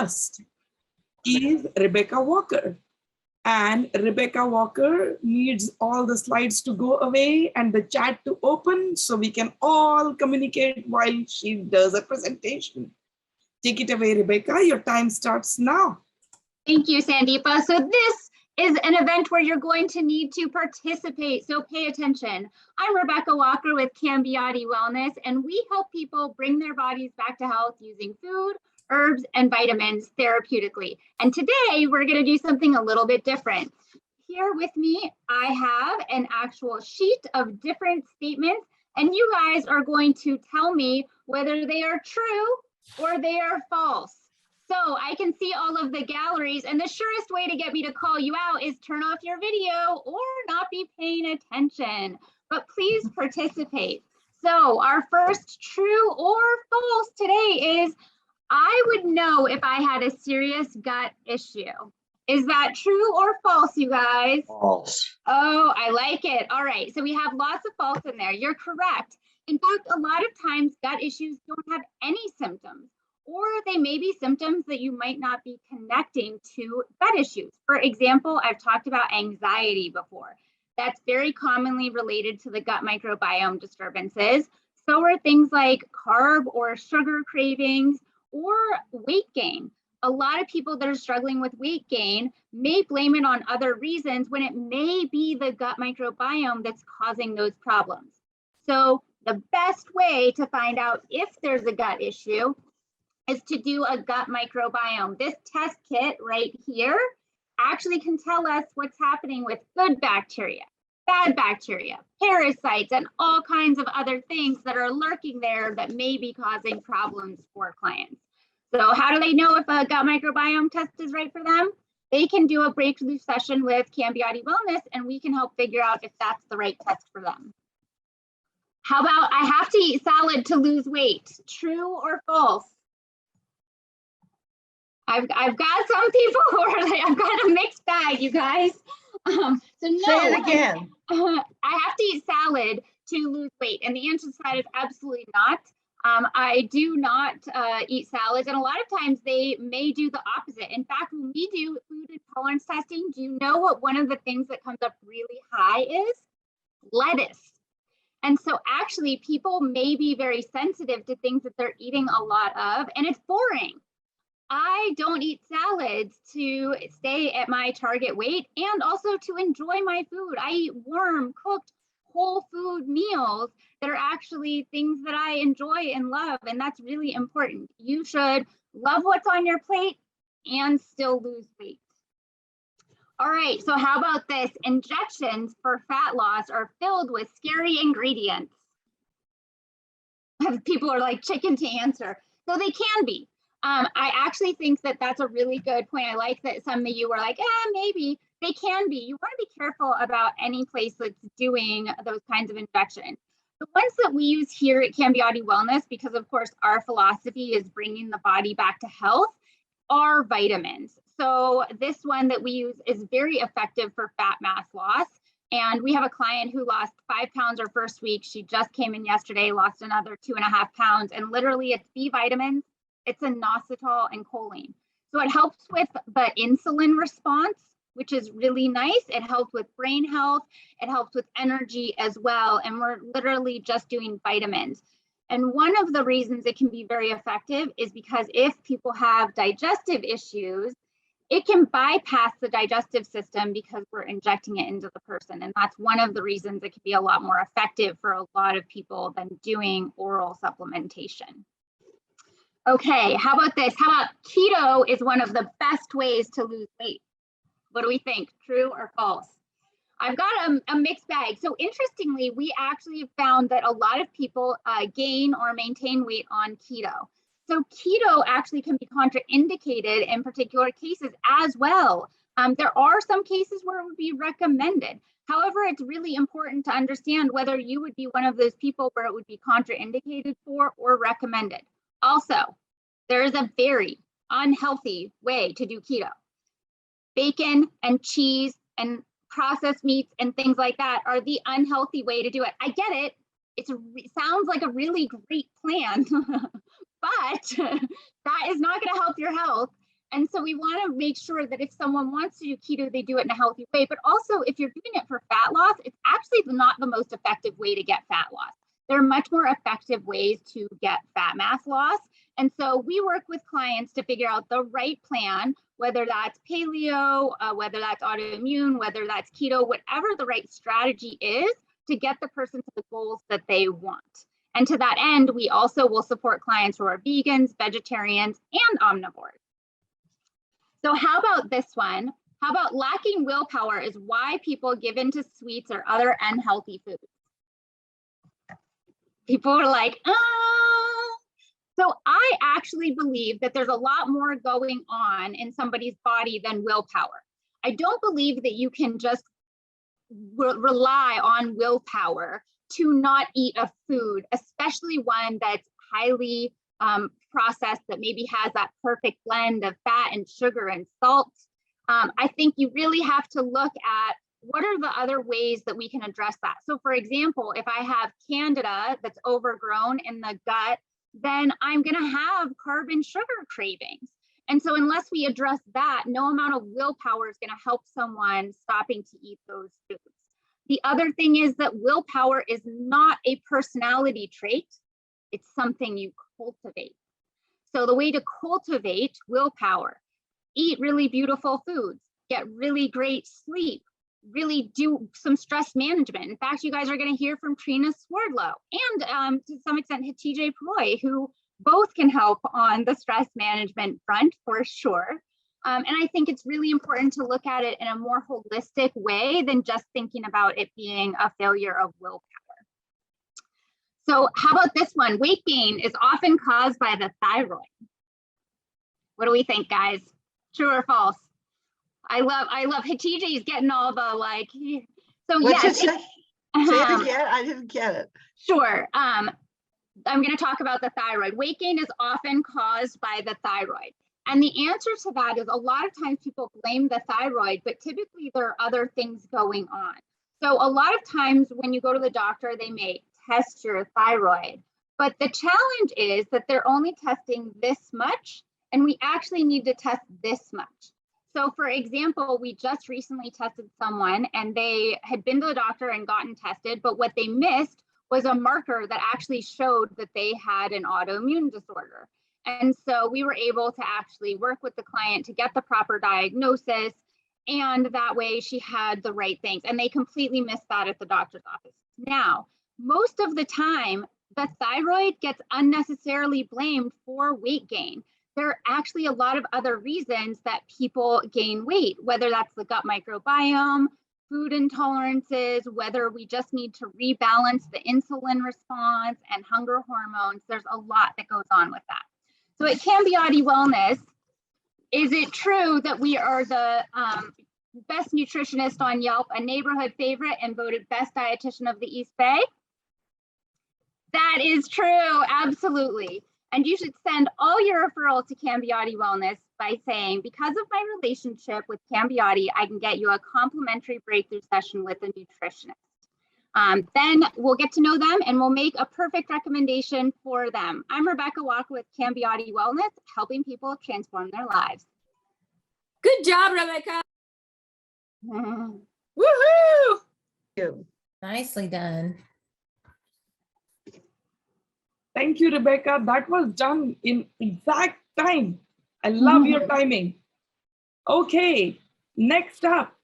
first is Rebecca Walker. And Rebecca Walker needs all the slides to go away and the chat to open so we can all communicate while she does a presentation. Take it away, Rebecca. Your time starts now. Thank you, Sandeepa. So this is an event where you're going to need to participate, so pay attention. I'm Rebecca Walker with Cambiati Wellness, and we help people bring their bodies back to health using food, herbs, and vitamins therapeutically. And today we're going to do something a little bit different. Here with me, I have an actual sheet of different statements, and you guys are going to tell me whether they are true or they are false. So I can see all of the galleries, and the surest way to get me to call you out is turn off your video or not be paying attention, but please participate. So our first true or false today is, I would know if I had a serious gut issue. Is that true or false, you guys? False. Oh, I like it. All right, so we have lots of false in there. You're correct. In fact, a lot of times gut issues don't have any symptoms, or they may be symptoms that you might not be connecting to gut issues. For example, I've talked about anxiety before. That's very commonly related to the gut microbiome disturbances. So are things like carb or sugar cravings or weight gain. A lot of people that are struggling with weight gain may blame it on other reasons when it may be the gut microbiome that's causing those problems. So the best way to find out if there's a gut issue is to do a gut microbiome. This test kit right here actually can tell us what's happening with good bacteria, bad bacteria, parasites, and all kinds of other things that are lurking there that may be causing problems for clients. So how do they know if a gut microbiome test is right for them? They can do a breakthrough session with Cambiati Wellness, and we can help figure out if that's the right test for them. How about, I have to eat salad to lose weight? True or false? I've got some people who are like, I've got a mixed bag, you guys. So no, Say it again. I have to eat salad to lose weight, and the answer to that is absolutely not. I do not eat salads, and a lot of times they may do the opposite. In fact, when we do food intolerance testing, do you know what one of the things that comes up really high is? Lettuce. And so actually people may be very sensitive to things that they're eating a lot of, and it's boring. I don't eat salads to stay at my target weight and also to enjoy my food. I eat warm, cooked, whole food meals that are actually things that I enjoy and love, and that's really important. You should love what's on your plate and still lose weight. All right, so how about this? Injections for fat loss are filled with scary ingredients. People are like chicken to answer. So they can be. I actually think that that's a really good point. I like that some of you were like, maybe. They can be. You want to be careful about any place that's doing those kinds of injections. The ones that we use here at Cambiati Wellness, because of course our philosophy is bringing the body back to health, are vitamins. So this one that we use is very effective for fat mass loss. And we have a client who lost 5 pounds her first week. She just came in yesterday, lost another 2.5 pounds, and literally it's B vitamins, it's inositol and choline. So it helps with the insulin response, which is really nice. It helps with brain health. It helps with energy as well. And we're literally just doing vitamins. And one of the reasons it can be very effective is because if people have digestive issues, it can bypass the digestive system because we're injecting it into the person. And that's one of the reasons it can be a lot more effective for a lot of people than doing oral supplementation. Okay, how about this? How about keto is one of the best ways to lose weight? What do we think? True or false? I've got a mixed bag. So interestingly, we actually found that a lot of people gain or maintain weight on keto. So keto actually can be contraindicated in particular cases as well. There are some cases where it would be recommended. However, it's really important to understand whether you would be one of those people where it would be contraindicated for or recommended. Also, there is a very unhealthy way to do keto. Bacon and cheese and processed meats and things like that are the unhealthy way to do it. I get it. It sounds like a really great plan, but that is not going to help your health. And so we want to make sure that if someone wants to do keto, they do it in a healthy way. But also, if you're doing it for fat loss, it's actually not the most effective way to get fat loss. There are much more effective ways to get fat mass loss. And so we work with clients to figure out the right plan, whether that's paleo, whether that's autoimmune, whether that's keto, whatever the right strategy is to get the person to the goals that they want. And to that end, we also will support clients who are vegans, vegetarians, and omnivores. So how about this one? How about lacking willpower is why people give in to sweets or other unhealthy foods? People are like, oh. So I actually believe that there's a lot more going on in somebody's body than willpower. I don't believe that you can just rely on willpower to not eat a food, especially one that's highly processed, that maybe has that perfect blend of fat and sugar and salt. I think you really have to look at what are the other ways that we can address that. So for example, if I have candida that's overgrown in the gut, then I'm going to have carb and sugar cravings. And so unless we address that, no amount of willpower is going to help someone stopping to eat those foods. The other thing is that willpower is not a personality trait. It's something you cultivate. So the way to cultivate willpower, eat really beautiful foods, get really great sleep, really do some stress management. In fact, you guys are going to hear from Trina Swardlow and to some extent TJ Proy, who both can help on the stress management front for sure. And I think it's really important to look at it in a more holistic way than just thinking about it being a failure of willpower. So how about this one? Weight gain is often caused by the thyroid. What do we think, guys? True or false? I love TJ's getting all the like, so What's yes. it say? Say it again, I didn't get it. Sure. I'm going to talk about the thyroid. Weight gain is often caused by the thyroid. And the answer to that is a lot of times people blame the thyroid, but typically there are other things going on. So a lot of times when you go to the doctor, they may test your thyroid, but the challenge is that they're only testing this much, and we actually need to test this much. So for example, we just recently tested someone and they had been to the doctor and gotten tested, but what they missed was a marker that actually showed that they had an autoimmune disorder. And so we were able to actually work with the client to get the proper diagnosis, and that way she had the right things. And they completely missed that at the doctor's office. Now, most of the time, the thyroid gets unnecessarily blamed for weight gain. There are actually a lot of other reasons that people gain weight, whether that's the gut microbiome, food intolerances, whether we just need to rebalance the insulin response and hunger hormones. There's a lot that goes on with that. So at Cambiati Wellness, is it true that we are the best nutritionist on Yelp, a neighborhood favorite, and voted best dietitian of the East Bay? That is true, absolutely. And you should send all your referrals to Cambiati Wellness by saying, because of my relationship with Cambiati, I can get you a complimentary breakthrough session with a nutritionist. Then we'll get to know them and we'll make a perfect recommendation for them. I'm Rebecca Walker with Cambiati Wellness, helping people transform their lives. Good job, Rebecca. Woohoo! Nicely done. Thank you, Rebecca. That was done in exact time. I love your timing. Okay, next up,